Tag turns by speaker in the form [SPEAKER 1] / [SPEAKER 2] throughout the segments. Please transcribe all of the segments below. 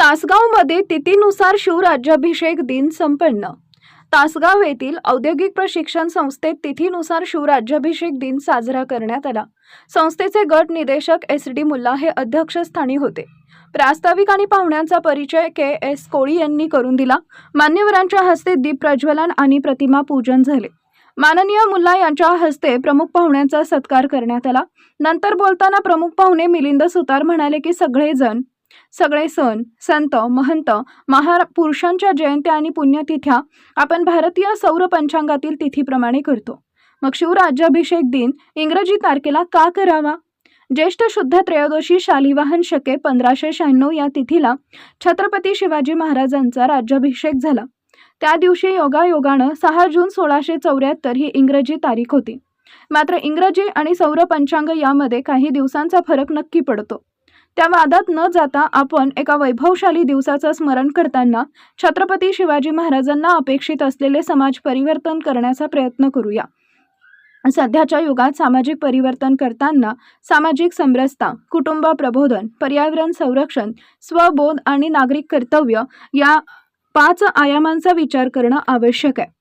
[SPEAKER 1] तासगावमध्ये तिथीनुसार शिवराज्याभिषेक दिन संपन्न। तासगाव येथील औद्योगिक प्रशिक्षण संस्थेत तिथीनुसार शिवराज्याभिषेक दिन साजरा करण्यात आला। संस्थेचे गट निदेशक SD मुल्ला हे अध्यक्षस्थानी होते। प्रास्ताविक आणि पाहुण्यांचा परिचय KS कोळी यांनी करून दिला। मान्यवरांच्या हस्ते दीप प्रज्वलन आणि प्रतिमा पूजन झाले। माननीय मुल्ला यांच्या हस्ते प्रमुख पाहुण्यांचा सत्कार करण्यात आला। नंतर बोलताना प्रमुख पाहुणे मिलिंद सुतार म्हणाले की सगळे सण, संत, महंत, महापुरुषांच्या जयंत्या आणि पुण्यतिथ्या आपण भारतीय सौर पंचांगातील तिथीप्रमाणे करतो। मग शिवराज्याभिषेक दिन इंग्रजी तारखेला का करावा? ज्येष्ठ शुद्ध त्रयोदशी शालिवाहन शके 1596 या तिथीला छत्रपती शिवाजी महाराजांचा राज्याभिषेक झाला। त्या दिवशी योगायोगानं 6 जून 1674 ही इंग्रजी तारीख होती। मात्र इंग्रजी आणि सौर पंचांग यामध्ये काही दिवसांचा फरक नक्की पडतो। त्या वादात न जाता आपण एका वैभवशाली दिवसाचं स्मरण करताना छत्रपती शिवाजी महाराजांना अपेक्षित असलेले समाज परिवर्तन करण्याचा प्रयत्न करूया। सध्याच्या युगात सामाजिक परिवर्तन करताना सामाजिक समरसता, कुटुंब प्रबोधन, पर्यावरण संरक्षण, स्वबोध आणि नागरिक कर्तव्य या 5 आयामांचा विचार करणं आवश्यक आहे।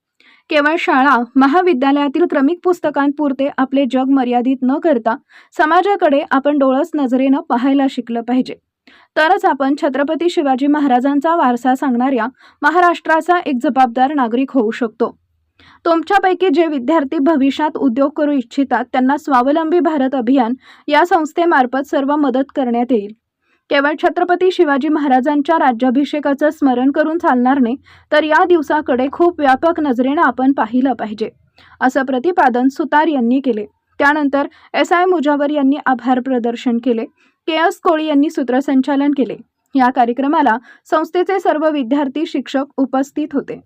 [SPEAKER 1] केवळ शाळा महाविद्यालयातील क्रमिक पुस्तकांपुरते आपले जग मर्यादित न करता समाजाकडे आपण डोळस नजरेनं पाहायला शिकलं पाहिजे। तरच आपण छत्रपती शिवाजी महाराजांचा वारसा सांगणाऱ्या महाराष्ट्राचा एक जबाबदार नागरिक होऊ शकतो। तुमच्यापैकी जे विद्यार्थी भविष्यात उद्योग करू इच्छितात त्यांना स्वावलंबी भारत अभियान या संस्थेमार्फत सर्व मदत करण्यात येईल। केवळ छत्रपती शिवाजी महाराजांच्या राज्याभिषेकाचं स्मरण करून चालणार नाही, तर या दिवसाकडे खूप व्यापक नजरेनं आपण पाहिलं पाहिजे, असं प्रतिपादन सुतार यांनी केले। त्यानंतर SI मुजावर यांनी आभार प्रदर्शन केले। KS कोळी यांनी सूत्रसंचालन केले। या कार्यक्रमाला संस्थेचे सर्व विद्यार्थी शिक्षक उपस्थित होते।